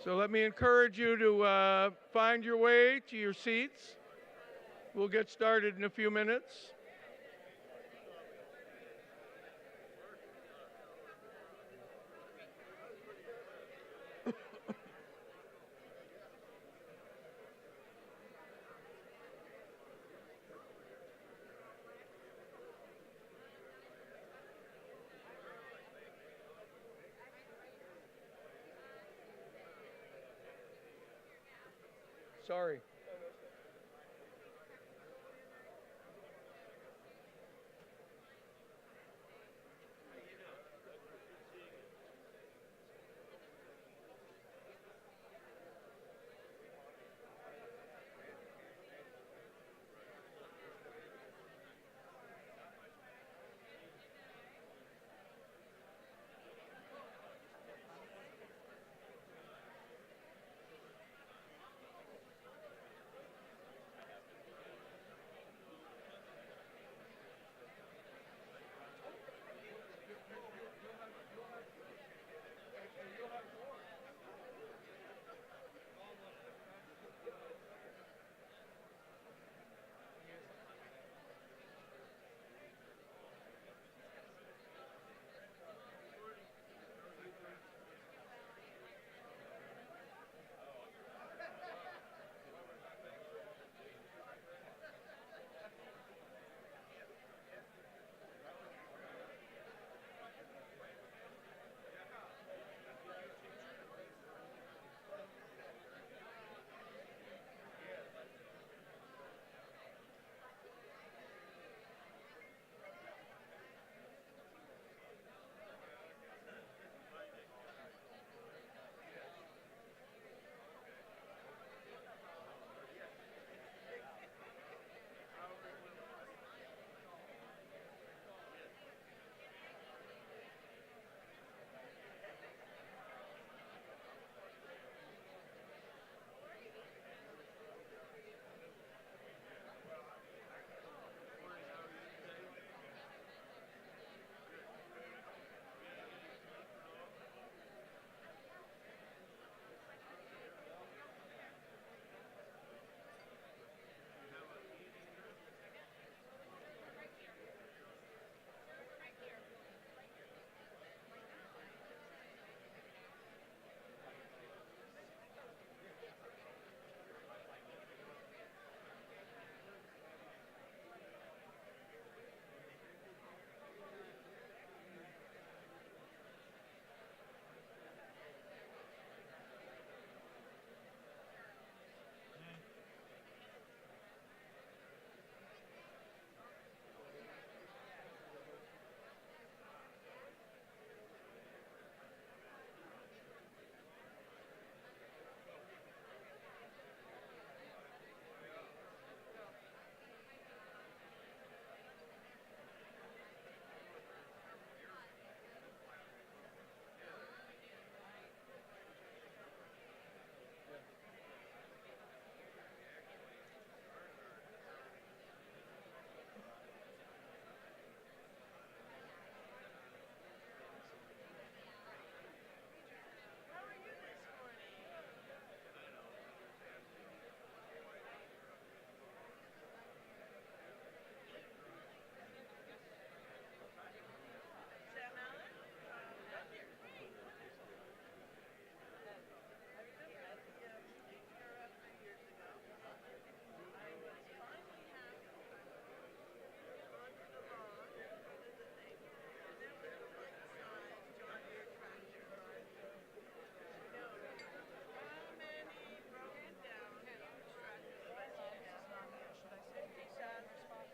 So let me encourage you to find your way to your seats. We'll get started in a few minutes. Sorry.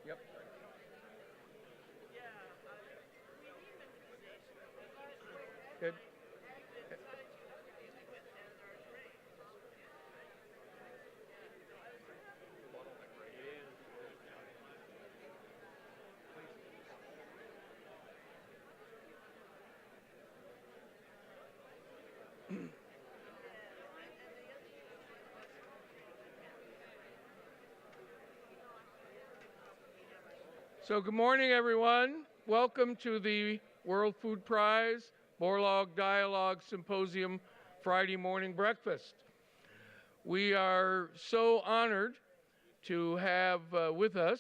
Yep. Good. So good morning, everyone. Welcome to the World Food Prize Borlaug Dialogue Symposium Friday morning breakfast. We are so honored to have with us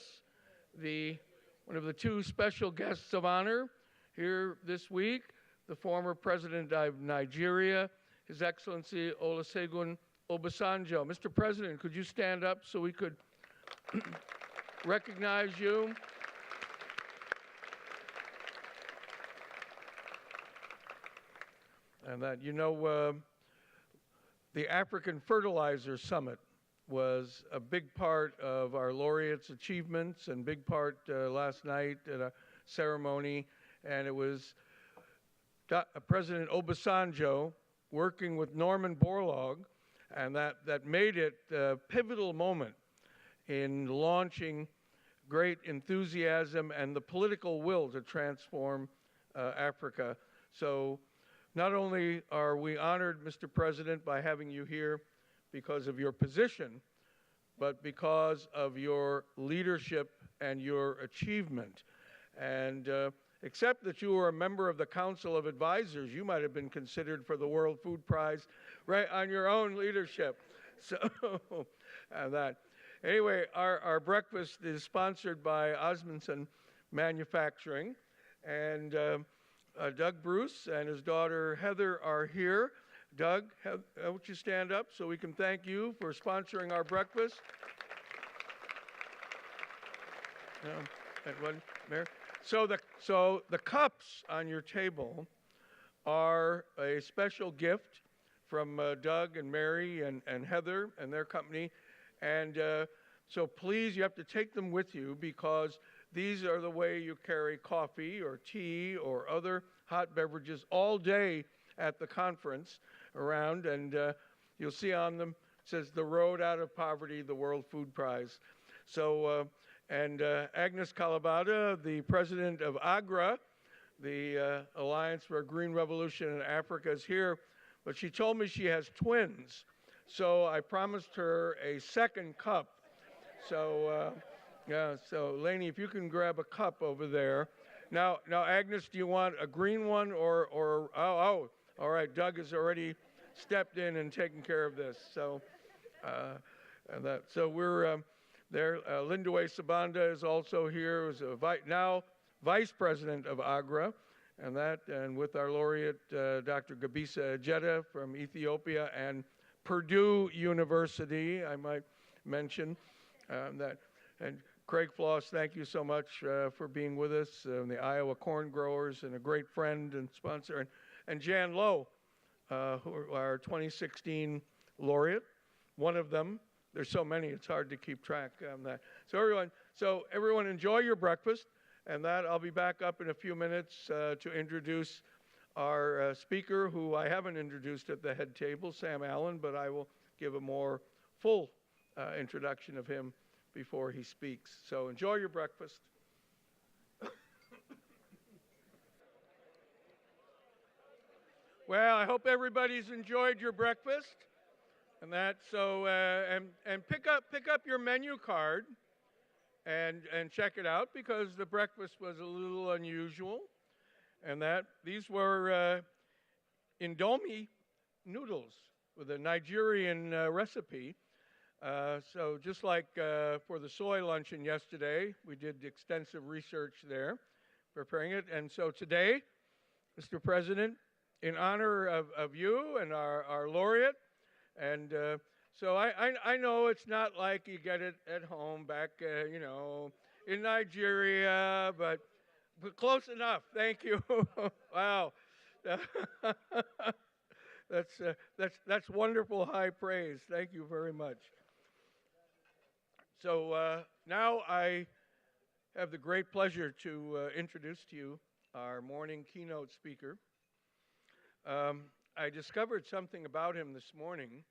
one of the two special guests of honor here this week, the former President of Nigeria, His Excellency Olusegun Obasanjo. Mr. President, could you stand up so we could recognize you? And that, the African Fertilizer Summit was a big part of our laureates' achievements and big part last night at a ceremony. And it was President Obasanjo working with Norman Borlaug, and that made it a pivotal moment in launching great enthusiasm and the political will to transform Africa. So not only are we honored, Mr. President, by having you here because of your position, but because of your leadership and your achievement. And except that you were a member of the Council of Advisors, you might have been considered for the World Food Prize right on your own leadership. So, Anyway, our breakfast is sponsored by Osmondson Manufacturing, and Doug Bruce and his daughter Heather are here. Doug, won't you stand up so we can thank you for sponsoring our breakfast? So the cups on your table are a special gift from Doug and Mary and Heather and their company. And so please, you have to take them with you because these are the way you carry coffee or tea or other hot beverages all day at the conference around. And you'll see on them, it says, "The Road Out of Poverty, the World Food Prize." So, Agnes Kalabada, the president of AGRA, the Alliance for a Green Revolution in Africa, is here. But she told me she has twins. So I promised her a second cup. So, so Lainey, if you can grab a cup over there. Now, Agnes, do you want a green one or all right, Doug has already stepped in and taken care of this. So, so we're there. Lindawe Sabanda is also here, who's now vice president of AGRA, and with our laureate, Dr. Gabisa Ejeta from Ethiopia and Purdue University, I might mention that. And Craig Floss, thank you so much for being with us, the Iowa Corn Growers, and a great friend and sponsor. And Jan Lowe, who are our 2016 laureate, one of them. There's so many, it's hard to keep track on that. So everyone enjoy your breakfast, and that I'll be back up in a few minutes to introduce our speaker, who I haven't introduced at the head table, Sam Allen, but I will give a more full introduction of him before he speaks. So enjoy your breakfast. Well, I hope everybody's enjoyed your breakfast, and that. So and pick up your menu card and check it out, because the breakfast was a little unusual. And that these were Indomie noodles with a Nigerian recipe. So just like for the soy luncheon yesterday, we did extensive research there, preparing it. And so today, Mr. President, in honor of you and our laureate, and so I know it's not like you get it at home back, in Nigeria, but close enough. Thank you. Wow, that's wonderful high praise. Thank you very much. So now I have the great pleasure to introduce to you our morning keynote speaker. I discovered something about him this morning,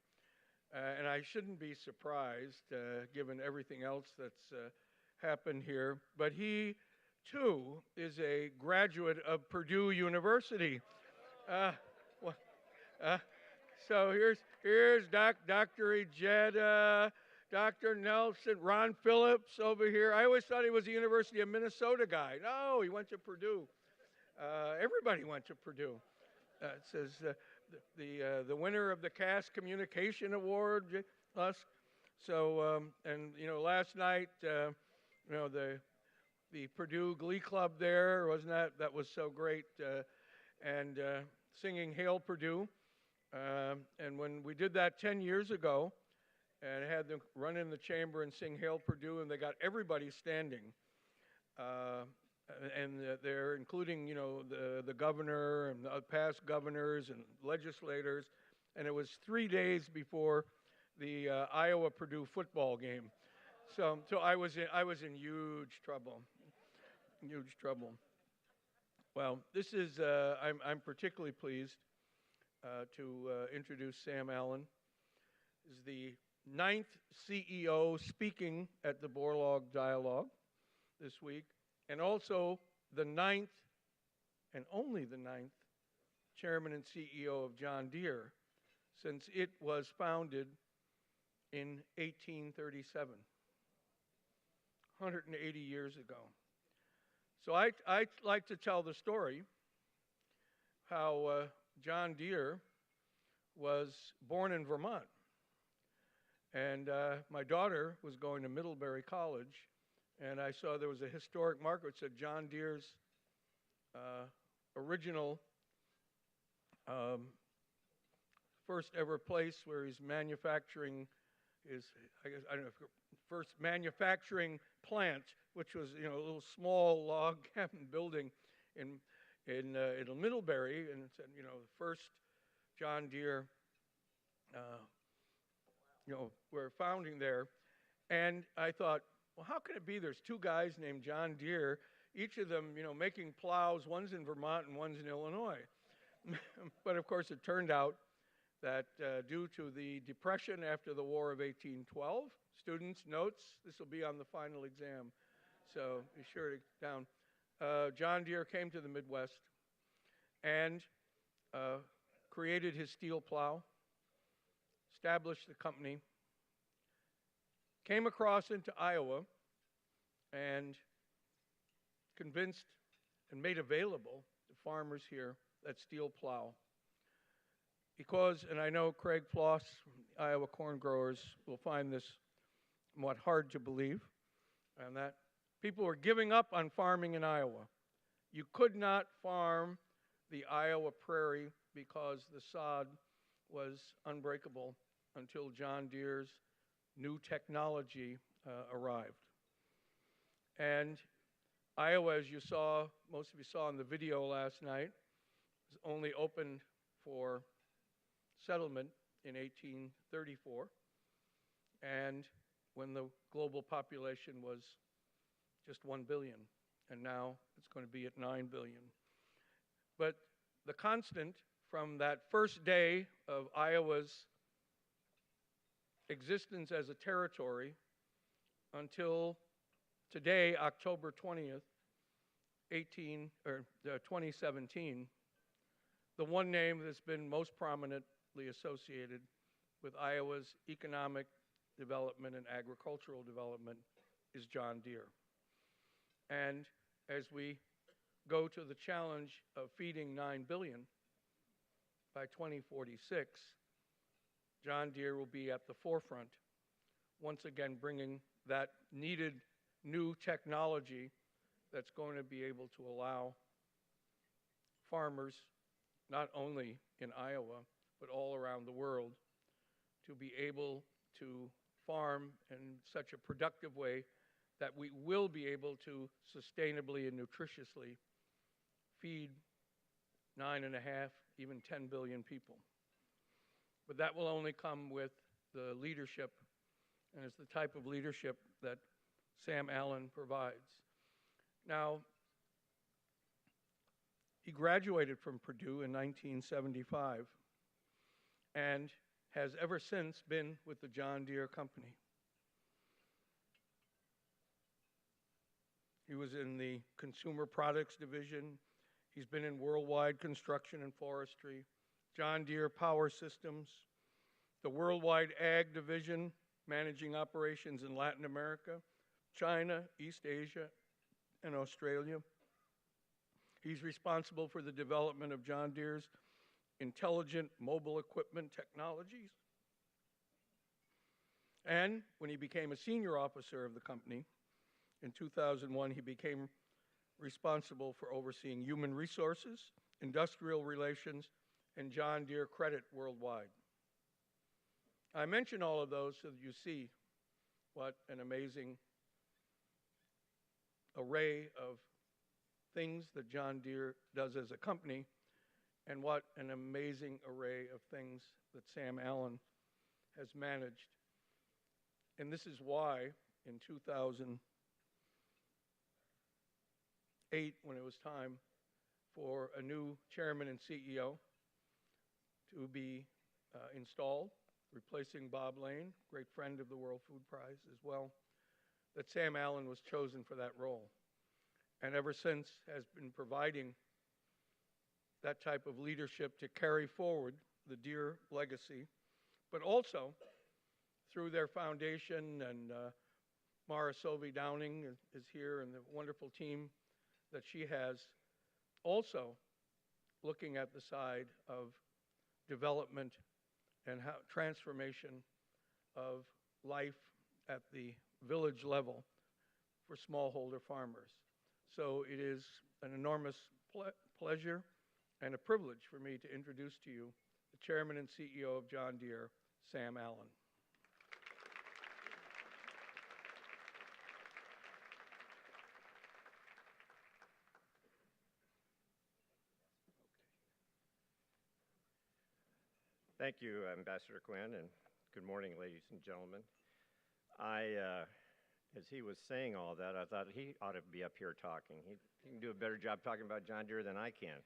and I shouldn't be surprised given everything else that's happened here, but he too is a graduate of Purdue University. So here's Dr. Ejeta, Dr. Nelson, Ron Phillips over here. I always thought he was a University of Minnesota guy. No, he went to Purdue. Everybody went to Purdue. It says the winner of the Cast Communication Award, us. So and last night, the Purdue Glee Club there, wasn't that was so great, and singing Hail Purdue. And when we did that 10 years ago, and had them run in the chamber and sing Hail Purdue, and they got everybody standing. And they're including, the governor and the past governors and legislators. And it was 3 days before the Iowa-Purdue football game. So I was in huge trouble. Huge trouble. Well, this is, I'm particularly pleased to introduce Sam Allen. This is the 9th CEO speaking at the Borlaug Dialogue this week, and also the 9th, and only the 9th, chairman and CEO of John Deere, since it was founded in 1837, 180 years ago. So I like to tell the story how John Deere was born in Vermont. And my daughter was going to Middlebury College, and I saw there was a historic marker that said John Deere's original first ever place where he's manufacturing his, I don't know, first manufacturing plant, which was a little small log cabin building in Middlebury, and it said the first John Deere. We're founding there. And I thought, well, how can it be there's two guys named John Deere, each of them, making plows, one's in Vermont and one's in Illinois. But of course, it turned out that due to the Depression after the War of 1812, students, notes, this will be on the final exam, so be sure to down. John Deere came to the Midwest and created his steel plow, established the company, came across into Iowa, and convinced and made available to farmers here that steel plow. Because, and I know Craig Floss, Iowa corn growers, will find this somewhat hard to believe, and that people were giving up on farming in Iowa. You could not farm the Iowa prairie because the sod was unbreakable until John Deere's new technology arrived. And Iowa, as you saw, most of you saw in the video last night, was only opened for settlement in 1834, and when the global population was just 1 billion, and now it's going to be at 9 billion. But the constant from that first day of Iowa's existence as a territory until today, October 20th, 2017, the one name that's been most prominently associated with Iowa's economic development and agricultural development is John Deere. And as we go to the challenge of feeding 9 billion by 2046, John Deere will be at the forefront, once again bringing that needed new technology that's going to be able to allow farmers, not only in Iowa, but all around the world, to be able to farm in such a productive way that we will be able to sustainably and nutritiously feed 9.5, even 10 billion people. But that will only come with the leadership, and it's the type of leadership that Sam Allen provides. Now, he graduated from Purdue in 1975 and has ever since been with the John Deere Company. He was in the Consumer Products Division. He's been in Worldwide Construction and Forestry, John Deere Power Systems, the Worldwide Ag Division, managing operations in Latin America, China, East Asia, and Australia. He's responsible for the development of John Deere's intelligent mobile equipment technologies. And when he became a senior officer of the company, in 2001, he became responsible for overseeing human resources, industrial relations, and John Deere credit worldwide. I mention all of those so that you see what an amazing array of things that John Deere does as a company, and what an amazing array of things that Sam Allen has managed. And this is why in 2008, when it was time for a new chairman and CEO to be installed, replacing Bob Lane, great friend of the World Food Prize as well, that Sam Allen was chosen for that role. And ever since has been providing that type of leadership to carry forward the Deere legacy, but also through their foundation, and Mara Sovey Downing is here, and the wonderful team that she has, also looking at the side of development and how transformation of life at the village level for smallholder farmers. So it is an enormous pleasure and a privilege for me to introduce to you the Chairman and CEO of John Deere, Sam Allen. Thank you, Ambassador Quinn, and good morning, ladies and gentlemen. As he was saying all that, I thought he ought to be up here talking. He can do a better job talking about John Deere than I can.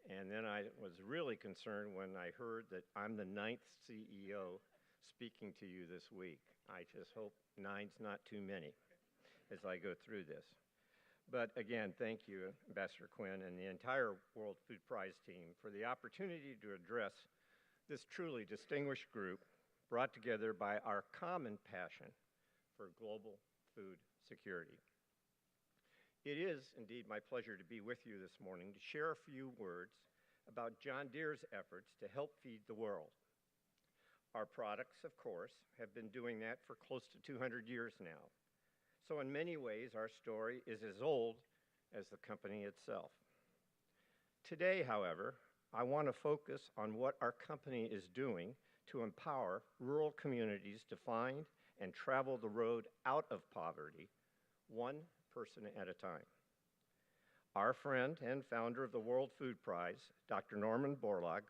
And then I was really concerned when I heard that I'm the 9th CEO speaking to you this week. I just hope 9's not too many as I go through this. But again, thank you, Ambassador Quinn, and the entire World Food Prize team for the opportunity to address this truly distinguished group brought together by our common passion for global food security. It is indeed my pleasure to be with you this morning to share a few words about John Deere's efforts to help feed the world. Our products, of course, have been doing that for close to 200 years now. So in many ways, our story is as old as the company itself. Today, however, I want to focus on what our company is doing to empower rural communities to find and travel the road out of poverty, one person at a time. Our friend and founder of the World Food Prize, Dr. Norman Borlaug,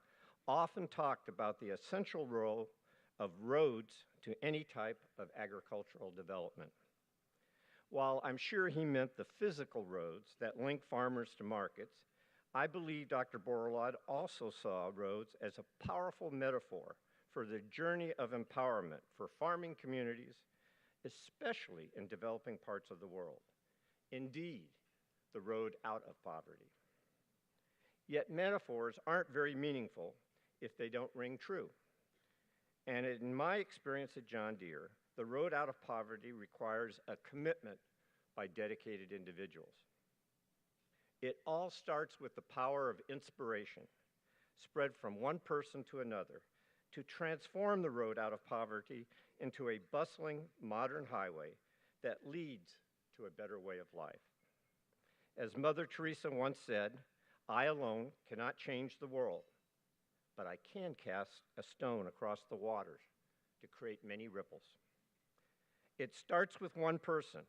often talked about the essential role of roads to any type of agricultural development. While I'm sure he meant the physical roads that link farmers to markets, I believe Dr. Borlaug also saw roads as a powerful metaphor for the journey of empowerment for farming communities, especially in developing parts of the world. Indeed, the road out of poverty. Yet metaphors aren't very meaningful if they don't ring true. And in my experience at John Deere, the road out of poverty requires a commitment by dedicated individuals. It all starts with the power of inspiration, spread from one person to another, to transform the road out of poverty into a bustling, modern highway that leads to a better way of life. As Mother Teresa once said, I alone cannot change the world, but I can cast a stone across the waters to create many ripples. It starts with one person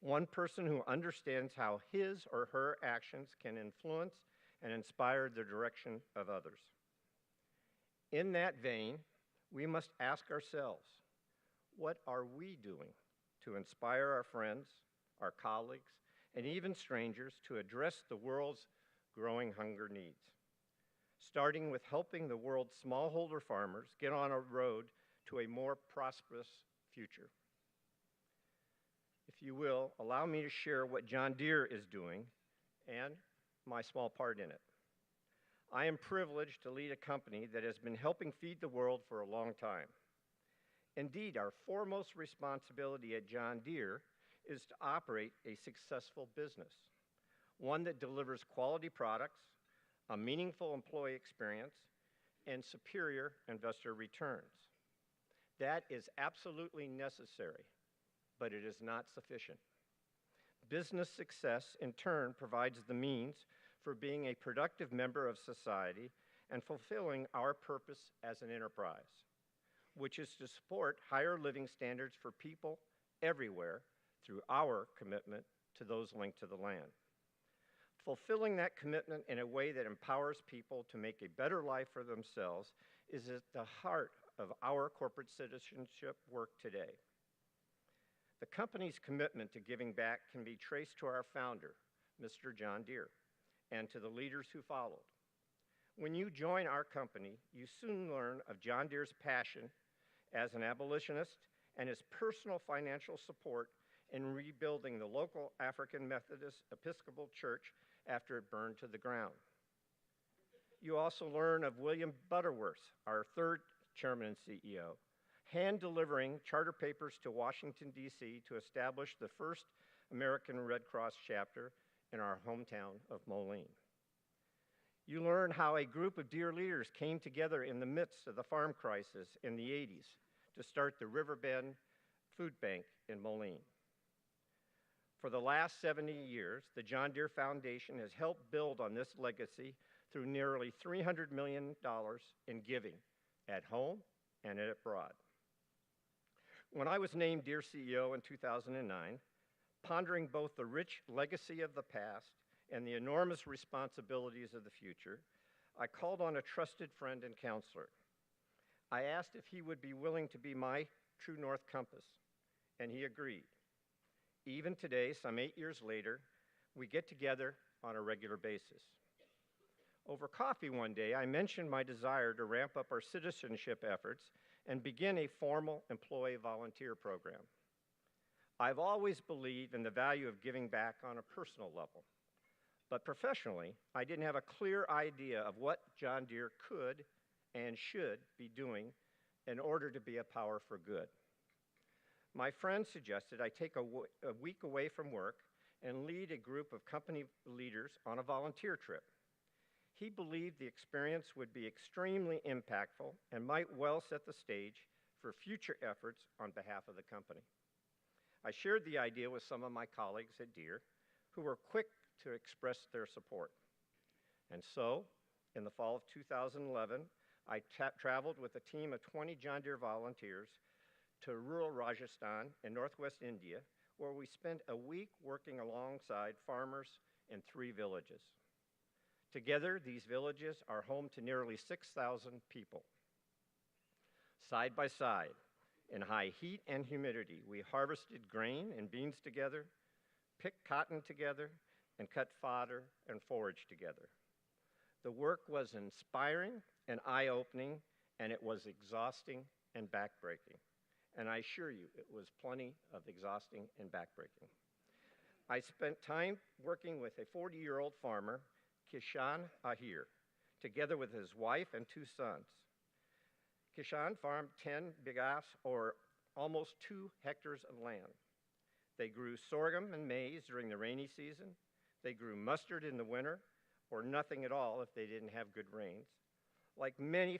who understands how his or her actions can influence and inspire the direction of others. In that vein, we must ask ourselves, what are we doing to inspire our friends, our colleagues, and even strangers to address the world's growing hunger needs? Starting with helping the world's smallholder farmers get on a road to a more prosperous future. If you will, allow me to share what John Deere is doing and my small part in it. I am privileged to lead a company that has been helping feed the world for a long time. Indeed, our foremost responsibility at John Deere is to operate a successful business, one that delivers quality products, a meaningful employee experience, and superior investor returns. That is absolutely necessary, but it is not sufficient. Business success, in turn, provides the means for being a productive member of society and fulfilling our purpose as an enterprise, which is to support higher living standards for people everywhere through our commitment to those linked to the land. Fulfilling that commitment in a way that empowers people to make a better life for themselves is at the heart of our corporate citizenship work today. The company's commitment to giving back can be traced to our founder, Mr. John Deere, and to the leaders who followed. When you join our company, you soon learn of John Deere's passion as an abolitionist and his personal financial support in rebuilding the local African Methodist Episcopal Church after it burned to the ground. You also learn of William Butterworth, our third chairman and CEO, hand-delivering charter papers to Washington, D.C. to establish the first American Red Cross chapter in our hometown of Moline. You learn how a group of Deere leaders came together in the midst of the farm crisis in the 80s to start the Riverbend Food Bank in Moline. For the last 70 years, the John Deere Foundation has helped build on this legacy through nearly $300 million in giving at home and abroad. When I was named Deere CEO in 2009, pondering both the rich legacy of the past and the enormous responsibilities of the future, I called on a trusted friend and counselor. I asked if he would be willing to be my true north compass, and he agreed. Even today, some 8 years later, we get together on a regular basis. Over coffee one day, I mentioned my desire to ramp up our citizenship efforts and begin a formal employee volunteer program. I've always believed in the value of giving back on a personal level, but professionally, I didn't have a clear idea of what John Deere could and should be doing in order to be a power for good. My friend suggested I take a week away from work and lead a group of company leaders on a volunteer trip. He believed the experience would be extremely impactful and might well set the stage for future efforts on behalf of the company. I shared the idea with some of my colleagues at Deere, who were quick to express their support. And so, in the fall of 2011, I traveled with a team of 20 John Deere volunteers to rural Rajasthan in northwest India, where we spent a week working alongside farmers in 3 villages. Together, these villages are home to nearly 6,000 people. Side by side, in high heat and humidity, we harvested grain and beans together, picked cotton together, and cut fodder and forage together. The work was inspiring and eye-opening, and it was exhausting and backbreaking. And I assure you, it was plenty of exhausting and backbreaking. I spent time working with a 40-year-old farmer, Kishan Ahir, together with his wife and 2 sons. Kishan farmed 10 bighas, or almost 2 hectares of land. They grew sorghum and maize during the rainy season. They grew mustard in the winter, or nothing at all if they didn't have good rains. Like many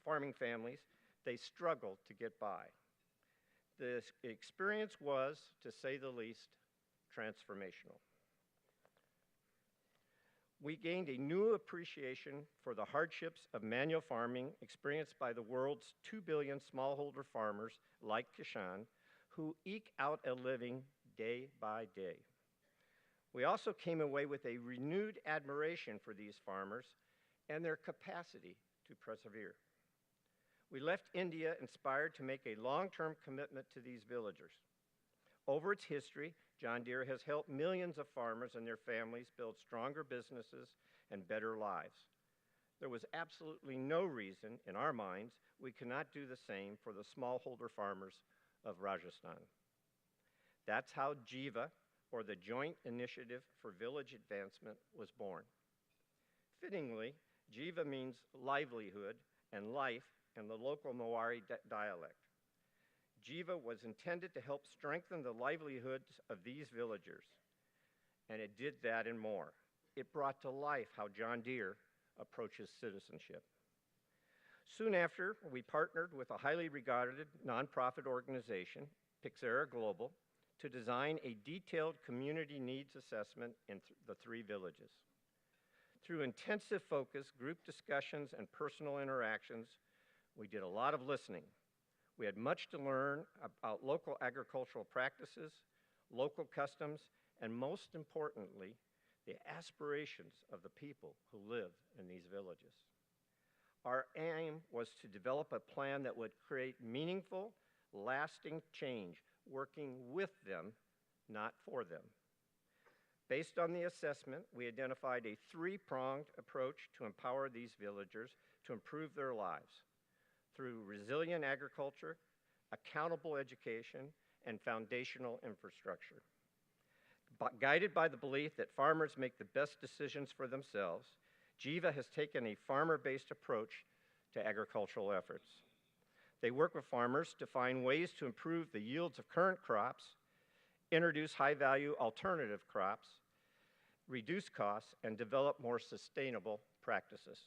farming families, they struggled to get by. The experience was, to say the least, transformational. We gained a new appreciation for the hardships of manual farming experienced by the world's 2 billion smallholder farmers like Kishan, who eke out a living day by day. We also came away with a renewed admiration for these farmers and their capacity to persevere. We left India inspired to make a long-term commitment to these villagers. Over its history, John Deere has helped millions of farmers and their families build stronger businesses and better lives. There was absolutely no reason, in our minds, we cannot do the same for the smallholder farmers of Rajasthan. That's how JIVA, or the Joint Initiative for Village Advancement, was born. Fittingly, JIVA means livelihood and life in the local Mewari dialect. JIVA was intended to help strengthen the livelihoods of these villagers, and it did that and more. it brought to life how John Deere approaches citizenship. Soon after, we partnered with a highly regarded nonprofit organization, Pixera Global, to design a detailed community needs assessment in the 3 villages. Through intensive focus, group discussions, and personal interactions, we did a lot of listening. We had much to learn about local agricultural practices, local customs, and most importantly, the aspirations of the people who live in these villages. Our aim was to develop a plan that would create meaningful, lasting change, working with them, not for them. Based on the assessment, we identified a 3-pronged approach to empower these villagers to improve their lives through resilient agriculture, accountable education, and foundational infrastructure. Guided by the belief that farmers make the best decisions for themselves, GEVA has taken a farmer-based approach to agricultural efforts. They work with farmers to find ways to improve the yields of current crops, introduce high-value alternative crops, reduce costs, and develop more sustainable practices.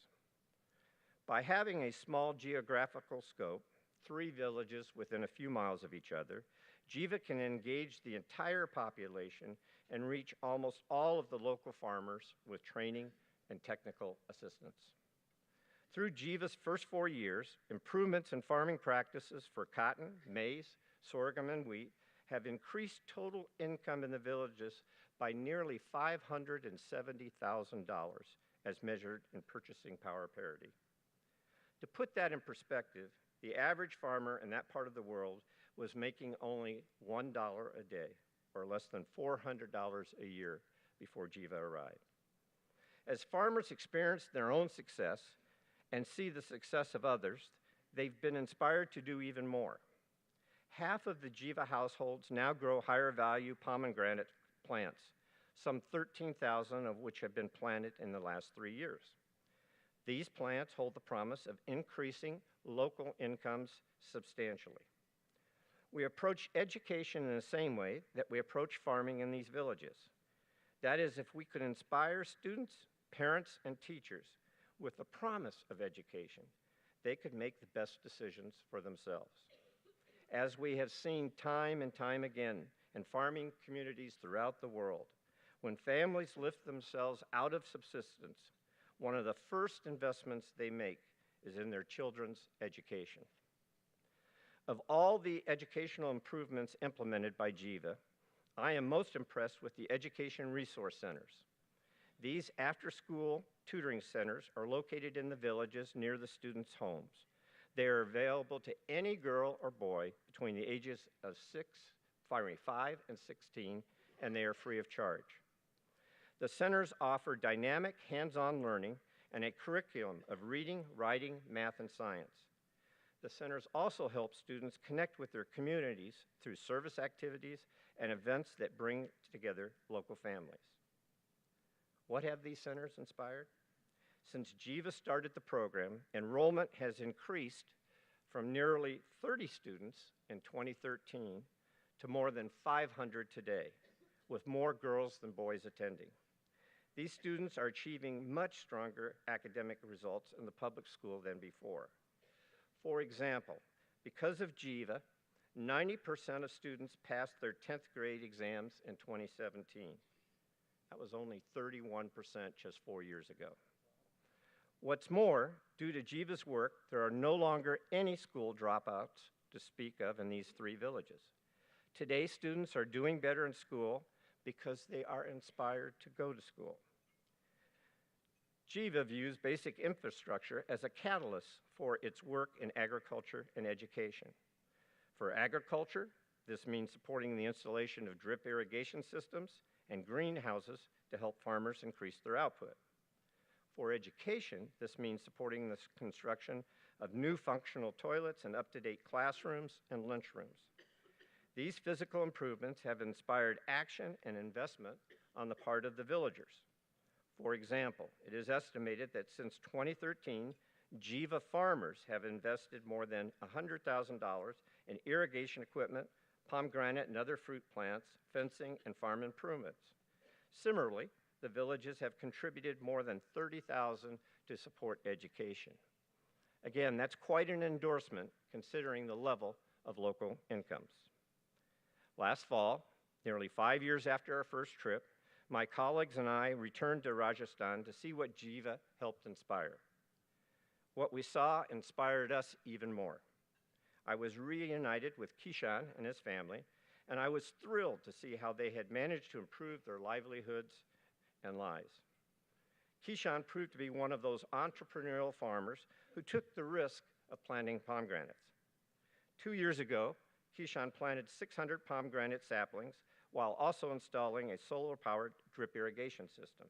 By having a small geographical scope, 3 villages within a few miles of each other, GEVA can engage the entire population and reach almost all of the local farmers with training and technical assistance. Through GEVA's first 4 years, improvements in farming practices for cotton, maize, sorghum, and wheat have increased total income in the villages by nearly $570,000 as measured in purchasing power parity. To put that in perspective, the average farmer in that part of the world was making only $1 a day, or less than $400 a year before GEVA arrived. As farmers experience their own success and see the success of others, they've been inspired to do even more. Half of the GEVA households now grow higher value pomegranate plants, some 13,000 of which have been planted in the last 3 years. These plants hold the promise of increasing local incomes substantially. We approach education in the same way that we approach farming in these villages. That is, if we could inspire students, parents, and teachers with the promise of education, they could make the best decisions for themselves. As we have seen time and time again in farming communities throughout the world, when families lift themselves out of subsistence, one of the first investments they make is in their children's education. Of all the educational improvements implemented by GEVA, I am most impressed with the education resource centers. These after-school tutoring centers are located in the villages near the students' homes. They are available to any girl or boy between the ages of 5 and 16, and they are free of charge. The centers offer dynamic hands-on learning and a curriculum of reading, writing, math, and science. The centers also help students connect with their communities through service activities and events that bring together local families. What have these centers inspired? Since GEVA started the program, enrollment has increased from nearly 30 students in 2013 to more than 500 today, with more girls than boys attending. These students are achieving much stronger academic results in the public school than before. For example, because of GEVA, 90% of students passed their 10th grade exams in 2017. That was only 31% just 4 years ago. What's more, due to GEVA's work, there are no longer any school dropouts to speak of in these 3 villages. Today, students are doing better in school because they are inspired to go to school. GEVA views basic infrastructure as a catalyst for its work in agriculture and education. For agriculture, this means supporting the installation of drip irrigation systems and greenhouses to help farmers increase their output. For education, this means supporting the construction of new functional toilets and up-to-date classrooms and lunchrooms. These physical improvements have inspired action and investment on the part of the villagers. For example, it is estimated that since 2013, GEVA farmers have invested more than $100,000 in irrigation equipment, pomegranate and other fruit plants, fencing, and farm improvements. Similarly, the villages have contributed more than $30,000 to support education. Again, that's quite an endorsement considering the level of local incomes. Last fall, nearly 5 years after our first trip, my colleagues and I returned to Rajasthan to see what Jiva helped inspire. What we saw inspired us even more. I was reunited with Kishan and his family, and I was thrilled to see how they had managed to improve their livelihoods and lives. Kishan proved to be one of those entrepreneurial farmers who took the risk of planting pomegranates. 2 years ago, Kishan planted 600 pomegranate saplings while also installing a solar-powered drip irrigation system.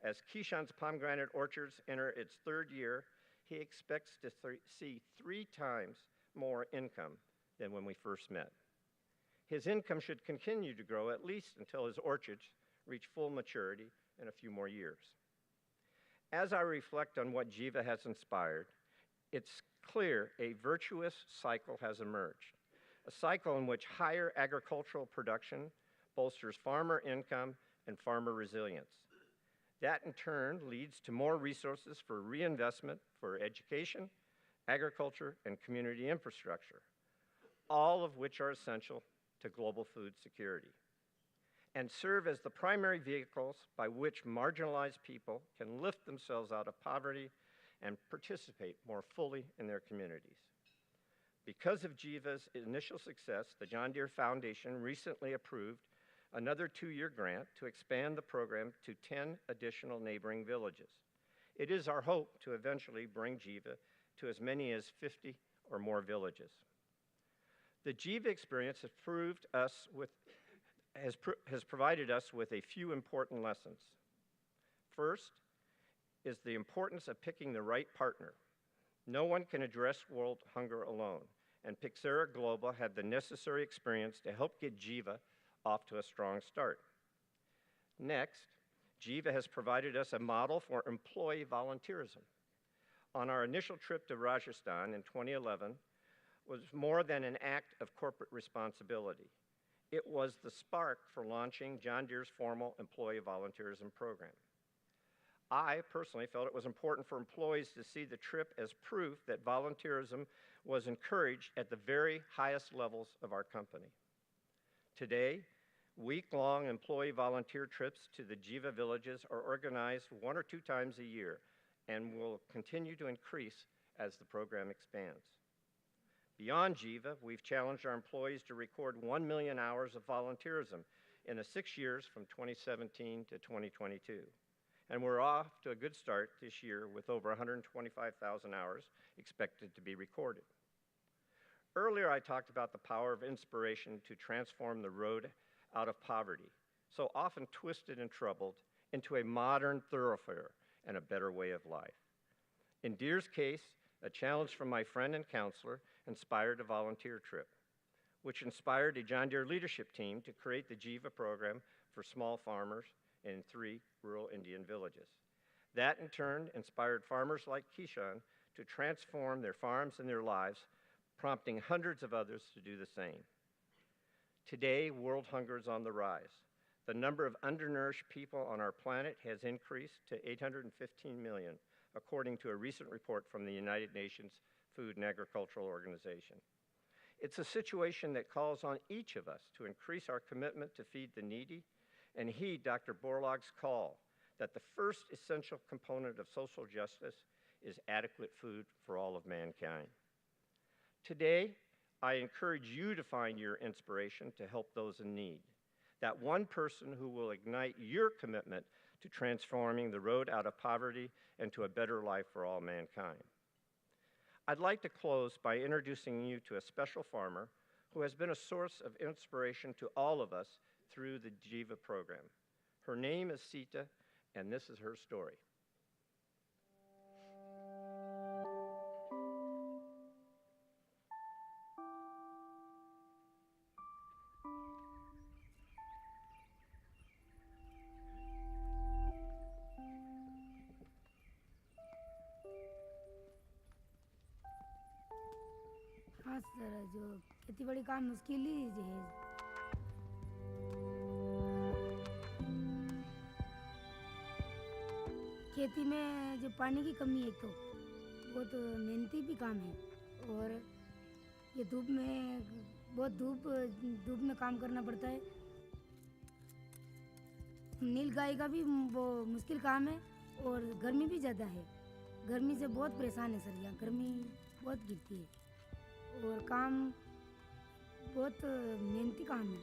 As Kishan's pomegranate orchards enter its third year, he expects to see 3 times more income than when we first met. His income should continue to grow at least until his orchards reach full maturity in a few more years. As I reflect on what Jiva has inspired, it's clear a virtuous cycle has emerged, a cycle in which higher agricultural production bolsters farmer income and farmer resilience. That in turn leads to more resources for reinvestment for education, agriculture, and community infrastructure, all of which are essential to global food security, and serve as the primary vehicles by which marginalized people can lift themselves out of poverty and participate more fully in their communities. Because of Jiva's initial success, the John Deere Foundation recently approved another 2-year grant to expand the program to 10 additional neighboring villages. It is our hope to eventually bring Jiva to as many as 50 or more villages. The Jiva experience has provided us with a few important lessons. First is the importance of picking the right partner. No one can address world hunger alone, and Pixera Global had the necessary experience to help get Jiva off to a strong start. Next, Jiva has provided us a model for employee volunteerism. On our initial trip to Rajasthan in 2011 was more than an act of corporate responsibility. It was the spark for launching John Deere's formal employee volunteerism program. I personally felt it was important for employees to see the trip as proof that volunteerism was encouraged at the very highest levels of our company. Today, week-long employee volunteer trips to the Jiva villages are organized 1 or 2 times a year and will continue to increase as the program expands. Beyond Jiva, we've challenged our employees to record 1 million hours of volunteerism in the 6 years from 2017 to 2022. And we're off to a good start this year with over 125,000 hours expected to be recorded. Earlier, I talked about the power of inspiration to transform the road out of poverty, so often twisted and troubled, into a modern thoroughfare and a better way of life. In Deere's case, a challenge from my friend and counselor inspired a volunteer trip, which inspired a John Deere leadership team to create the Jiva program for small farmers in 3 rural Indian villages. That, in turn, inspired farmers like Kishan to transform their farms and their lives, prompting hundreds of others to do the same. Today, world hunger is on the rise. The number of undernourished people on our planet has increased to 815 million, according to a recent report from the United Nations Food and Agricultural Organization. It's a situation that calls on each of us to increase our commitment to feed the needy and heed Dr. Borlaug's call that the first essential component of social justice is adequate food for all of mankind. Today, I encourage you to find your inspiration to help those in need. That one person who will ignite your commitment to transforming the road out of poverty and to a better life for all mankind. I'd like to close by introducing you to a special farmer who has been a source of inspiration to all of us through the Jiva program. Her name is Sita, and this is her story. हाँ sir, जो खेती बाड़ी काम मुश्किल ही है। खेती में जो पानी की कमी है तो बहुत मेहनती भी काम है और ये धूप में बहुत धूप में काम करना पड़ता है। नील गाय का भी वो मुश्किल काम है और गर्मी भी ज़्यादा है। गर्मी से बहुत परेशान है सर, यहाँ गर्मी बहुत गिरती है और काम बहुत मेहनती काम है,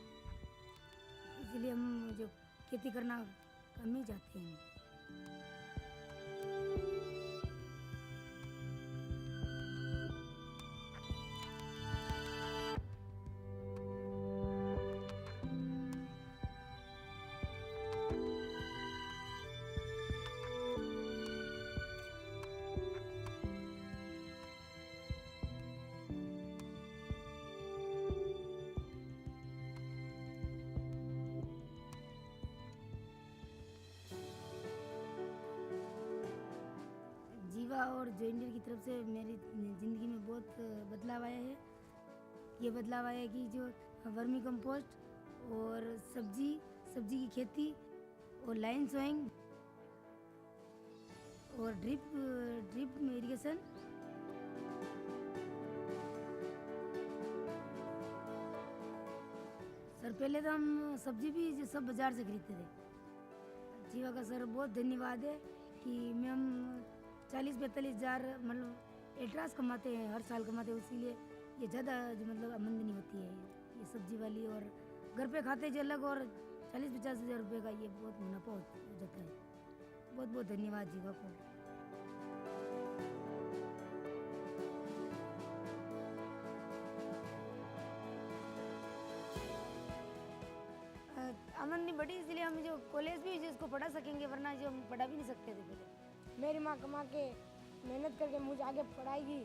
इसलिए हम जो खेती करना कम ही जाते हैं। जीवा और जॉन डीयर की तरफ से मेरी ज़िंदगी में बहुत बदलाव आया है। ये बदलाव आया है कि जो वर्मी कंपोस्ट और सब्जी की खेती और लाइन सोइंग और ड्रिप इरिगेशन। सर पहले तो हम सब्जी भी जो सब बाज़ार से खरीदते थे। जीवा का सर बहुत धन्यवाद है कि मैं हम 40-45 हज़ार मतलब एट्रास कमाते हैं, हर साल कमाते हैं, इसीलिए ये ज़्यादा जो मतलब आमदनी होती है ये सब्जी वाली, और घर पे खाते जो अलग, और 40-50 हज़ार रुपये का ये बहुत मुनाफा हो जाता है। बहुत बहुत धन्यवाद जीवा को। आमदनी बढ़ी इसलिए हम जो कॉलेज भी जिसको पढ़ा सकेंगे, वरना जो हम पढ़ा भी नहीं सकते थे पहले। मेरी माँ कमा के मेहनत करके मुझे आगे पढ़ाएगी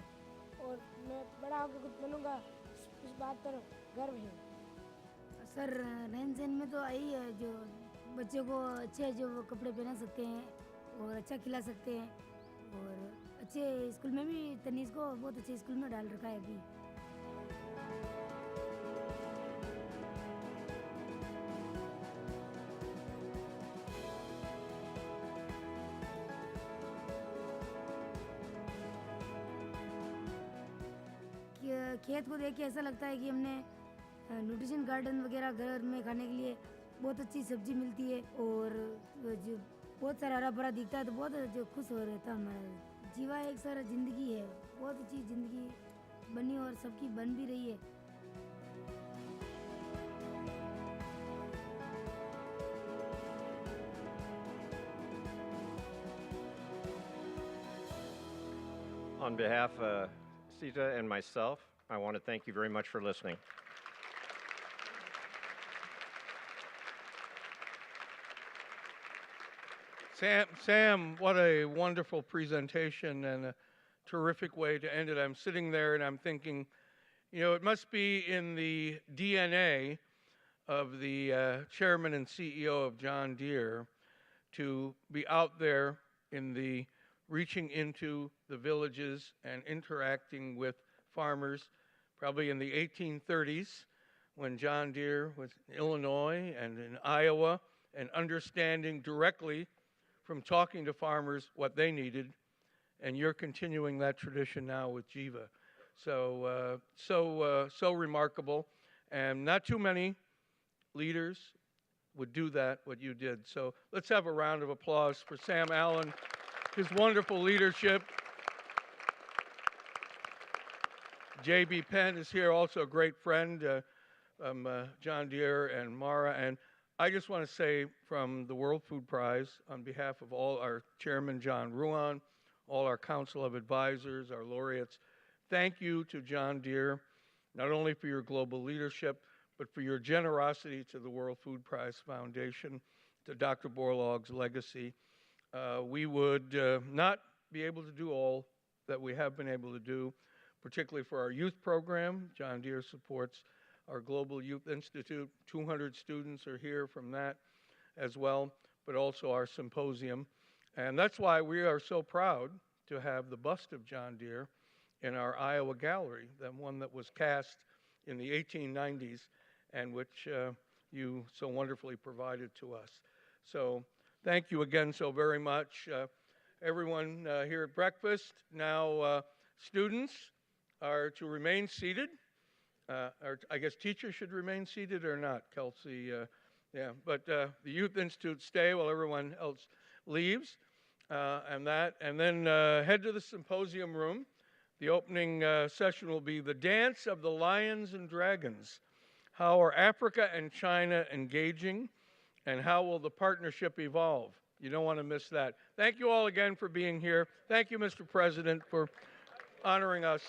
और मैं बड़ा होकर कुछ बनूंगा, इस बात पर गर्व है। सर रहन सहन में तो आई है, जो बच्चों को अच्छे जो वो कपड़े पहना सकते हैं और अच्छा खिला सकते हैं, और अच्छे स्कूल में भी तनीष को बहुत अच्छे स्कूल में डाल रखा है अभी। खेत को देख के ऐसा लगता है कि हमने न्यूट्रिशन गार्डन वगैरह घर में खाने के लिए बहुत अच्छी सब्जी मिलती है, और जो बहुत सारा हरा भरा दिखता है तो बहुत जो खुश हो रहता है हमारा। जीवा एक सर ज़िंदगी है, बहुत अच्छी ज़िंदगी बनी और सबकी बन भी रही है। On behalf of Sita and myself, I want to thank you very much for listening. Sam, what a wonderful presentation and a terrific way to end it. I'm sitting there and I'm thinking, you know, it must be in the DNA of the chairman and CEO of John Deere to be out there in the reaching into the villages and interacting with farmers, probably in the 1830s when John Deere was in Illinois and in Iowa, and understanding directly from talking to farmers what they needed, and you're continuing that tradition now with Jiva. So remarkable, and not too many leaders would do that, what you did. So let's have a round of applause for Sam Allen, his wonderful leadership. J.B. Penn is here, also a great friend, John Deere and Mara. And I just want to say from the World Food Prize, on behalf of all our chairman, John Ruan, all our council of advisors, our laureates, thank you to John Deere, not only for your global leadership, but for your generosity to the World Food Prize Foundation, to Dr. Borlaug's legacy. We would not be able to do all that we have been able to do, particularly for our youth program. John Deere supports our Global Youth Institute. 200 students are here from that as well, but also our symposium. And that's why we are so proud to have the bust of John Deere in our Iowa gallery, the one that was cast in the 1890s and which you so wonderfully provided to us. So thank you again so very much. everyone here at breakfast. Now, students are to remain seated. Or I guess teachers should remain seated or not, Kelsey? Yeah, but the Youth Institute stay while everyone else leaves. And then head to the symposium room. The opening session will be The Dance of the Lions and Dragons. How are Africa and China engaging, and how will the partnership evolve? You don't want to miss that. Thank you all again for being here. Thank you, Mr. President, for honoring us.